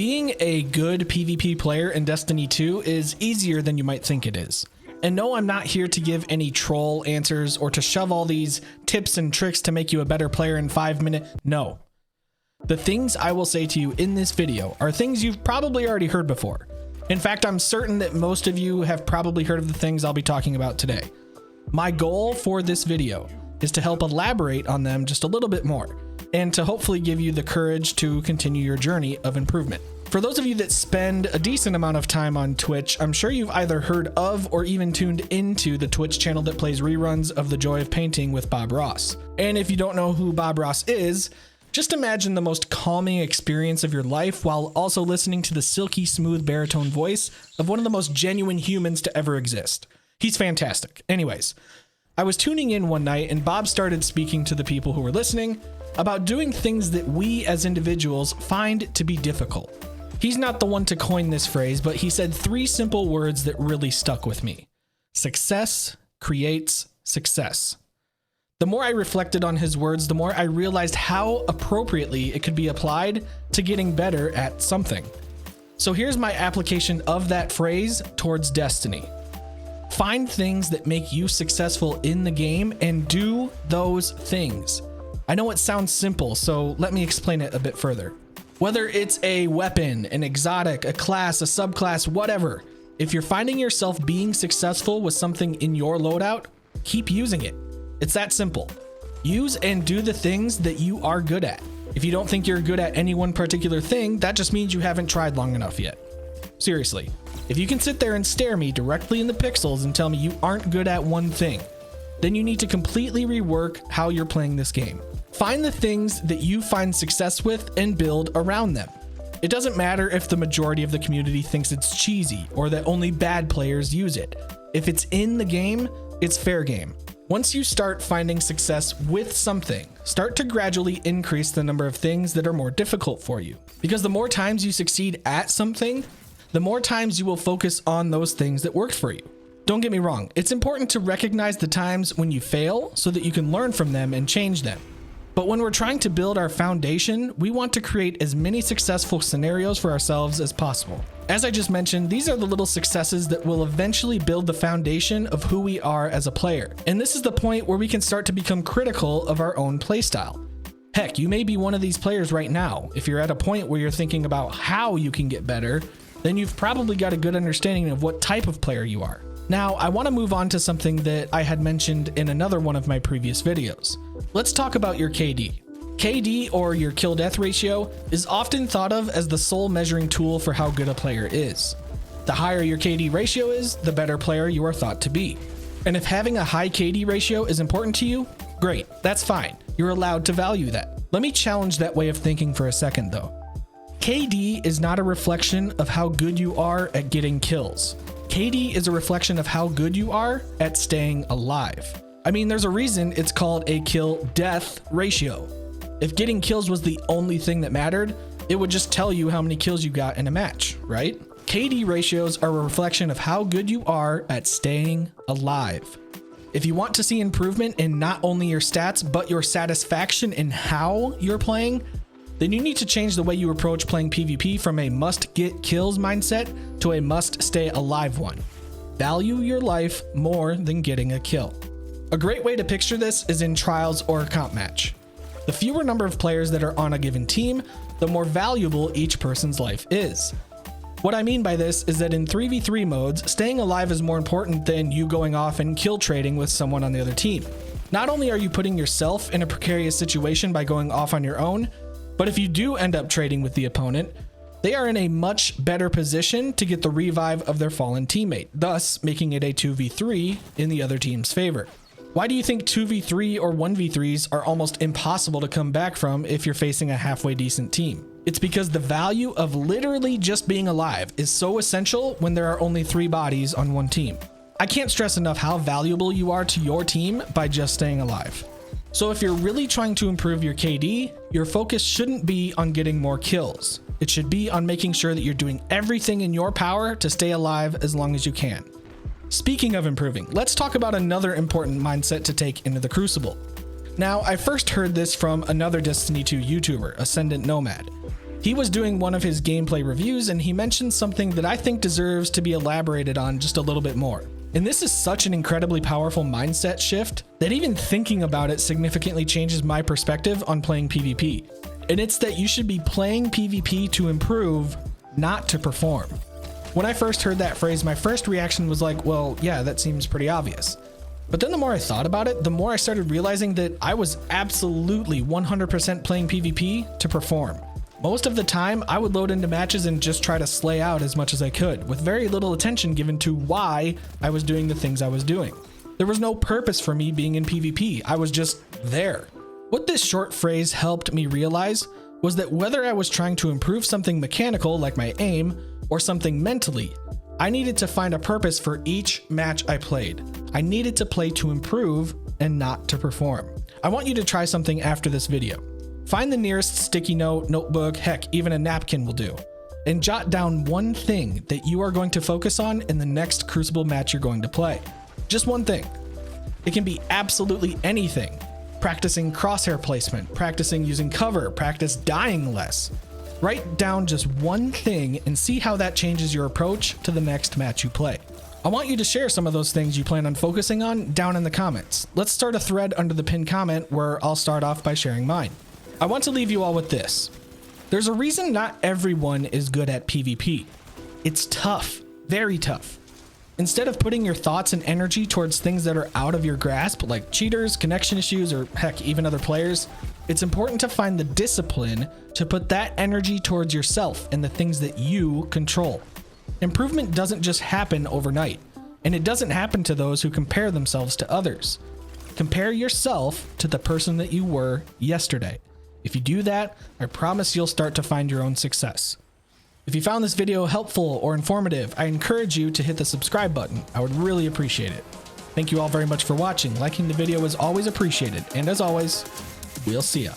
Being a good PvP player in Destiny 2 is easier than you might think it is. And no, I'm not here to give any troll answers or to shove all these tips and tricks to make you a better player in 5 minutes. No. The things I will say to you in this video are things you've probably already heard before. In fact, I'm certain that most of you have probably heard of the things I'll be talking about today. My goal for this video is to help elaborate on them just a little bit more, and to hopefully give you the courage to continue your journey of improvement. For those of you that spend a decent amount of time on Twitch, I'm sure you've either heard of or even tuned into the Twitch channel that plays reruns of The Joy of Painting with Bob Ross. And if you don't know who Bob Ross is, just imagine the most calming experience of your life while also listening to the silky smooth baritone voice of one of the most genuine humans to ever exist. He's fantastic. Anyways, I was tuning in one night and Bob started speaking to the people who were listening about doing things that we as individuals find to be difficult. He's not the one to coin this phrase, but he said 3 simple words that really stuck with me. Success creates success. The more I reflected on his words, the more I realized how appropriately it could be applied to getting better at something. So here's my application of that phrase towards Destiny. Find things that make you successful in the game and do those things. I know it sounds simple, so let me explain it a bit further. Whether it's a weapon, an exotic, a class, a subclass, whatever, if you're finding yourself being successful with something in your loadout, keep using it. It's that simple. Use and do the things that you are good at. If you don't think you're good at any one particular thing, that just means you haven't tried long enough yet. Seriously, if you can sit there and stare me directly in the pixels and tell me you aren't good at one thing, then you need to completely rework how you're playing this game. Find the things that you find success with and build around them. It doesn't matter if the majority of the community thinks it's cheesy or that only bad players use it. If it's in the game, it's fair game. Once you start finding success with something, start to gradually increase the number of things that are more difficult for you. Because the more times you succeed at something, the more times you will focus on those things that worked for you. Don't get me wrong, it's important to recognize the times when you fail so that you can learn from them and change them. But when we're trying to build our foundation, we want to create as many successful scenarios for ourselves as possible. As I just mentioned, these are the little successes that will eventually build the foundation of who we are as a player. And this is the point where we can start to become critical of our own playstyle. Heck, you may be one of these players right now. If you're at a point where you're thinking about how you can get better, then you've probably got a good understanding of what type of player you are. Now, I want to move on to something that I had mentioned in another one of my previous videos. Let's talk about your KD. KD, or your kill-death ratio, is often thought of as the sole measuring tool for how good a player is. The higher your KD ratio is, the better player you are thought to be. And if having a high KD ratio is important to you, great, that's fine. You're allowed to value that. Let me challenge that way of thinking for a second though. KD is not a reflection of how good you are at getting kills. KD is a reflection of how good you are at staying alive. I mean, there's a reason it's called a kill-death ratio. If getting kills was the only thing that mattered, it would just tell you how many kills you got in a match, right? KD ratios are a reflection of how good you are at staying alive. If you want to see improvement in not only your stats, but your satisfaction in how you're playing, then you need to change the way you approach playing PvP from a must get kills mindset to a must stay alive one. Value your life more than getting a kill. A great way to picture this is in trials or a comp match. The fewer number of players that are on a given team, the more valuable each person's life is. What I mean by this is that in 3v3 modes, staying alive is more important than you going off and kill trading with someone on the other team. Not only are you putting yourself in a precarious situation by going off on your own, but if you do end up trading with the opponent, they are in a much better position to get the revive of their fallen teammate, thus making it a 2v3 in the other team's favor. Why do you think 2v3 or 1v3s are almost impossible to come back from if you're facing a halfway decent team? It's because the value of literally just being alive is so essential when there are only 3 bodies on one team. I can't stress enough how valuable you are to your team by just staying alive. So if you're really trying to improve your KD, your focus shouldn't be on getting more kills. It should be on making sure that you're doing everything in your power to stay alive as long as you can. Speaking of improving, let's talk about another important mindset to take into the Crucible. Now, I first heard this from another Destiny 2 YouTuber, Ascendant Nomad. He was doing one of his gameplay reviews and he mentioned something that I think deserves to be elaborated on just a little bit more. And this is such an incredibly powerful mindset shift that even thinking about it significantly changes my perspective on playing PvP. And it's that you should be playing PvP to improve, not to perform. When I first heard that phrase, my first reaction was like, well, yeah, that seems pretty obvious. But then the more I thought about it, the more I started realizing that I was absolutely 100% playing PvP to perform. Most of the time, I would load into matches and just try to slay out as much as I could, with very little attention given to why I was doing the things I was doing. There was no purpose for me being in PvP, I was just there. What this short phrase helped me realize was that whether I was trying to improve something mechanical like my aim, or something mentally, I needed to find a purpose for each match I played. I needed to play to improve and not to perform. I want you to try something after this video. Find the nearest sticky note, notebook, heck, even a napkin will do, and jot down one thing that you are going to focus on in the next Crucible match you're going to play. Just one thing. It can be absolutely anything. Practicing crosshair placement, practicing using cover, practice dying less. Write down just one thing and see how that changes your approach to the next match you play. I want you to share some of those things you plan on focusing on down in the comments. Let's start a thread under the pinned comment where I'll start off by sharing mine. I want to leave you all with this. There's a reason not everyone is good at PvP. It's tough, very tough. Instead of putting your thoughts and energy towards things that are out of your grasp, like cheaters, connection issues, or heck, even other players, it's important to find the discipline to put that energy towards yourself and the things that you control. Improvement doesn't just happen overnight, and it doesn't happen to those who compare themselves to others. Compare yourself to the person that you were yesterday. If you do that, I promise you'll start to find your own success. If you found this video helpful or informative, I encourage you to hit the subscribe button. I would really appreciate it. Thank you all very much for watching. Liking the video is always appreciated. And as always, we'll see ya.